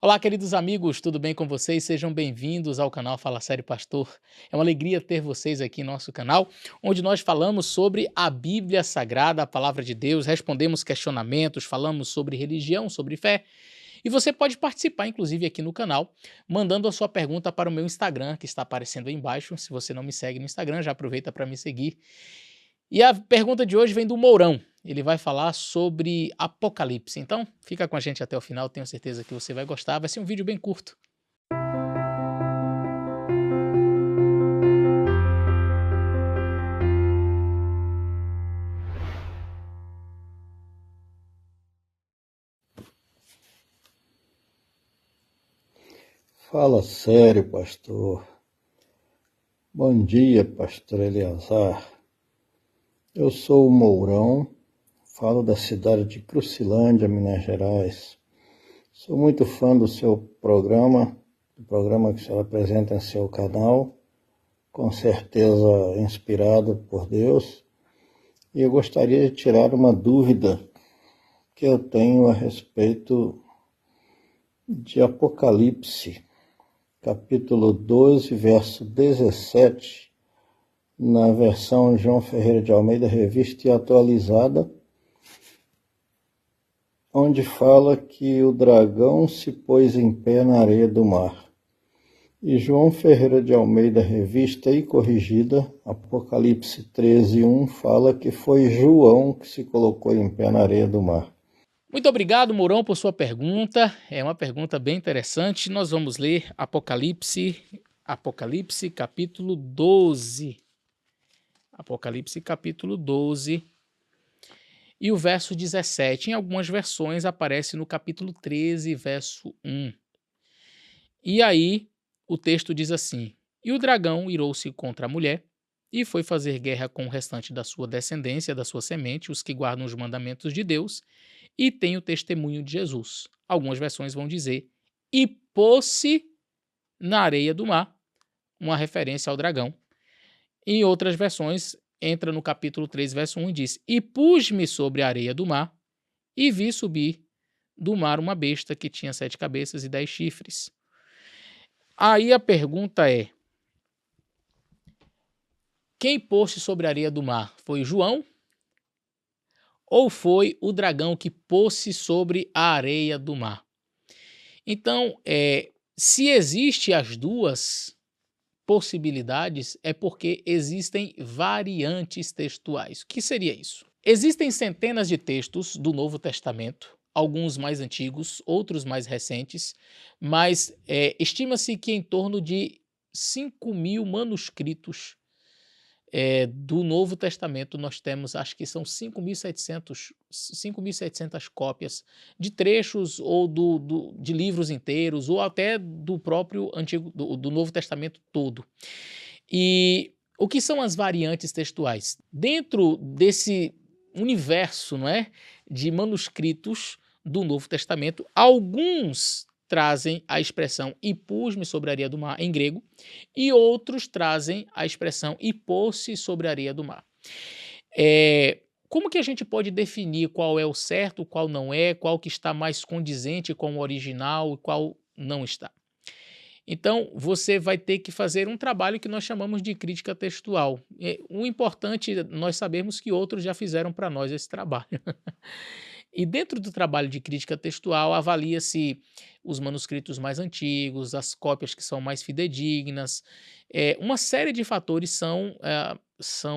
Olá, queridos amigos, tudo bem com vocês? Sejam bem-vindos ao canal Fala Sério Pastor. É uma alegria ter vocês aqui em nosso canal, onde nós falamos sobre a Bíblia Sagrada, a Palavra de Deus, respondemos questionamentos, falamos sobre religião, sobre fé. E você pode participar, inclusive, aqui no canal, mandando a sua pergunta para o meu Instagram, que está aparecendo aí embaixo. Se você não me segue no Instagram, já aproveita para me seguir. E a pergunta de hoje vem do Mourão. Ele vai falar sobre Apocalipse. Então, fica com a gente até o final, tenho certeza que você vai gostar. Vai ser um vídeo bem curto. Fala sério, pastor. Bom dia, pastor Eleazar. Eu sou o Mourão, falo da cidade de Crucilândia, Minas Gerais. Sou muito fã do seu programa, do programa que o senhor apresenta em seu canal, com certeza inspirado por Deus. E eu gostaria de tirar uma dúvida que eu tenho a respeito de Apocalipse. Capítulo 12, verso 17, na versão João Ferreira de Almeida, revista e atualizada, onde fala que o dragão se pôs em pé na areia do mar. E João Ferreira de Almeida, revista e corrigida, Apocalipse 13:1, fala que foi João que se colocou em pé na areia do mar. Muito obrigado, Mourão, por sua pergunta. É uma pergunta bem interessante. Nós vamos ler Apocalipse capítulo 12. Apocalipse capítulo 12 e o verso 17. Em algumas versões aparece no capítulo 13, verso 1. E aí o texto diz assim: E o dragão irou-se contra a mulher e foi fazer guerra com o restante da sua descendência, da sua semente, os que guardam os mandamentos de Deus e têm o testemunho de Jesus. Algumas versões vão dizer: E pôs-se na areia do mar, uma referência ao dragão. Em outras versões, entra no capítulo 3, verso 1 e diz: E pus-me sobre a areia do mar e vi subir do mar uma besta que tinha 7 cabeças e 10 chifres. Aí a pergunta é: quem pôs-se sobre a areia do mar? Foi João? Ou foi o dragão que pôs-se sobre a areia do mar? Então, se existe as duas possibilidades, é porque existem variantes textuais. O que seria isso? Existem centenas de textos do Novo Testamento, alguns mais antigos, outros mais recentes, mas estima-se que em torno de 5.000 manuscritos do Novo Testamento nós temos, acho que são 5.700 cópias de trechos ou de livros inteiros ou até do próprio do Novo Testamento todo. E o que são as variantes textuais? Dentro desse universo, não é, de manuscritos do Novo Testamento, alguns trazem a expressão "e pus-me sobre a areia do mar" em grego, e outros trazem a expressão "e pôs-se sobre a areia do mar". Como que a gente pode definir qual é o certo, qual não é, qual que está mais condizente com o original e qual não está? Então, você vai ter que fazer um trabalho que nós chamamos de crítica textual. O importante é nós sabermos que outros já fizeram para nós esse trabalho. E dentro do trabalho de crítica textual, avalia-se os manuscritos mais antigos, as cópias que são mais fidedignas, uma série de fatores são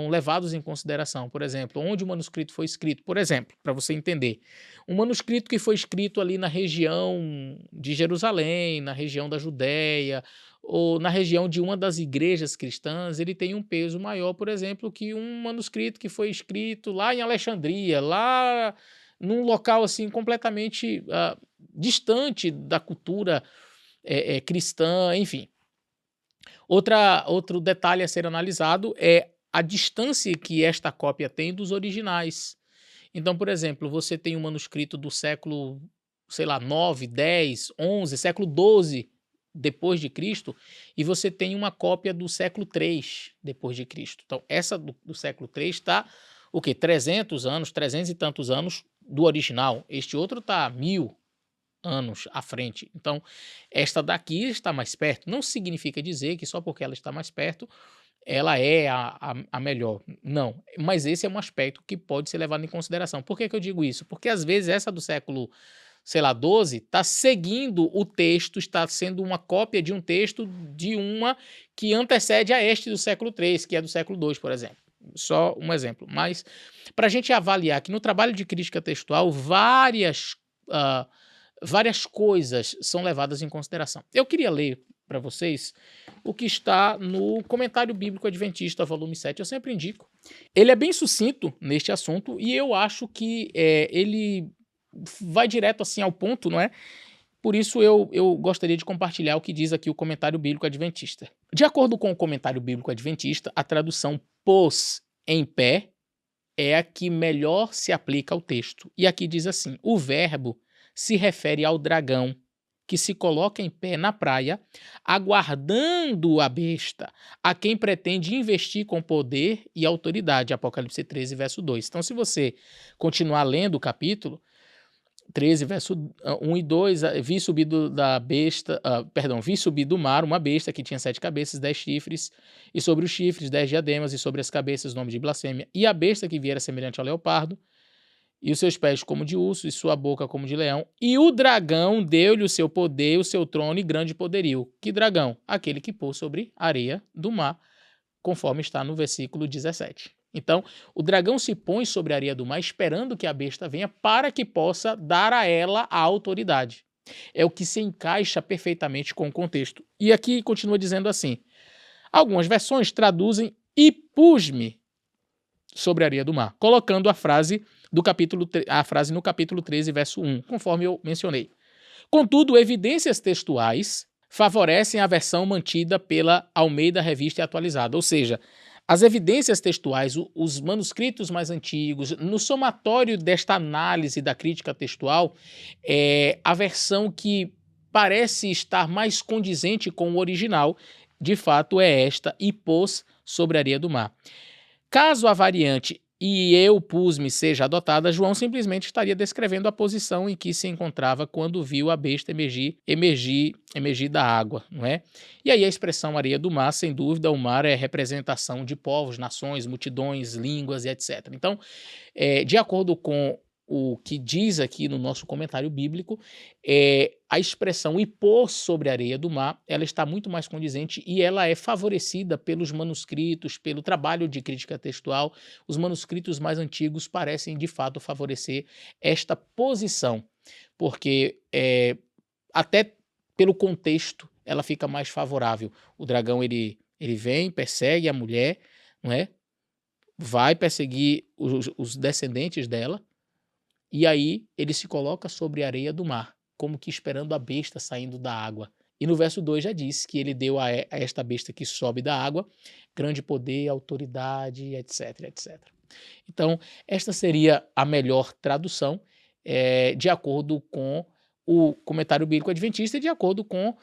levados em consideração. Por exemplo, onde o manuscrito foi escrito. Por exemplo, para você entender, um manuscrito que foi escrito ali na região de Jerusalém, na região da Judéia, ou na região de uma das igrejas cristãs, ele tem um peso maior, por exemplo, que um manuscrito que foi escrito lá em Alexandria, lá num local assim completamente distante da cultura cristã, enfim. Outro detalhe a ser analisado é a distância que esta cópia tem dos originais. Então, por exemplo, você tem um manuscrito do século, sei lá, 9, 10, 11, século 12 depois de Cristo, e você tem uma cópia do século 3 depois de Cristo. Então, essa do século 3 está o quê? 300 anos, 300 e tantos anos do original. Este outro está 1000. anos à frente. Então, esta daqui está mais perto. Não significa dizer que só porque ela está mais perto, ela é a melhor. Não, mas esse é um aspecto que pode ser levado em consideração. Por que que eu digo isso? Porque às vezes essa do século, sei lá, 12, está seguindo o texto, está sendo uma cópia de um texto de uma que antecede a este do século 3, que é do século 2, por exemplo. Só um exemplo. Mas para a gente avaliar que no trabalho de crítica textual, várias coisas são levadas em consideração. Eu queria ler para vocês o que está no Comentário Bíblico Adventista, volume 7. Eu sempre indico. Ele é bem sucinto neste assunto e eu acho que ele vai direto assim ao ponto, não é? Por isso eu gostaria de compartilhar o que diz aqui o Comentário Bíblico Adventista. De acordo com o Comentário Bíblico Adventista, a tradução pôs em pé é a que melhor se aplica ao texto. E aqui diz assim: o verbo se refere ao dragão que se coloca em pé na praia, aguardando a besta, a quem pretende investir com poder e autoridade. Apocalipse 13, verso 2. Então, se você continuar lendo o capítulo 13, verso 1 e 2, vi subir vi subir do mar uma besta que tinha 7 cabeças, 10 chifres, e sobre os chifres 10 diademas, e sobre as cabeças nome de blasfêmia. E a besta que viera semelhante ao leopardo, e os seus pés como de urso, e sua boca como de leão. E o dragão deu-lhe o seu poder, o seu trono e grande poderio. Que dragão? Aquele que pôs sobre a areia do mar, conforme está no versículo 17. Então, o dragão se põe sobre a areia do mar esperando que a besta venha para que possa dar a ela a autoridade. É o que se encaixa perfeitamente com o contexto. E aqui continua dizendo assim: algumas versões traduzem e pus-me sobre a areia do mar, colocando a frase no capítulo 13, verso 1, conforme eu mencionei. Contudo, evidências textuais favorecem a versão mantida pela Almeida Revista e Atualizada, ou seja, as evidências textuais, os manuscritos mais antigos, no somatório desta análise da crítica textual, a versão que parece estar mais condizente com o original, de fato é esta, e pôs sobre a areia do mar. Caso a variante e eu pus-me seja adotada, João simplesmente estaria descrevendo a posição em que se encontrava quando viu a besta emergir da água, não é? E aí a expressão areia do mar, sem dúvida, o mar é representação de povos, nações, multidões, línguas e etc. Então, de acordo com o que diz aqui no nosso comentário bíblico, a expressão e pôr sobre a areia do mar, ela está muito mais condizente e ela é favorecida pelos manuscritos, pelo trabalho de crítica textual. Os manuscritos mais antigos parecem, de fato, favorecer esta posição, porque até pelo contexto ela fica mais favorável. O dragão, ele vem, persegue a mulher, não é? Vai perseguir os descendentes dela, e aí ele se coloca sobre a areia do mar, como que esperando a besta saindo da água. E no verso 2 já diz que ele deu a esta besta que sobe da água grande poder, autoridade, etc, etc. Então, esta seria a melhor tradução, de acordo com o Comentário Bíblico Adventista e de acordo com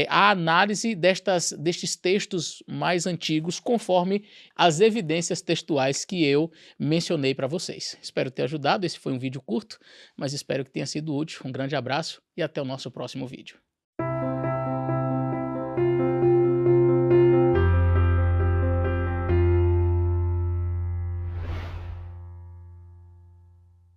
a análise destes textos mais antigos, conforme as evidências textuais que eu mencionei para vocês. Espero ter ajudado. Esse foi um vídeo curto, mas espero que tenha sido útil. Um grande abraço e até o nosso próximo vídeo.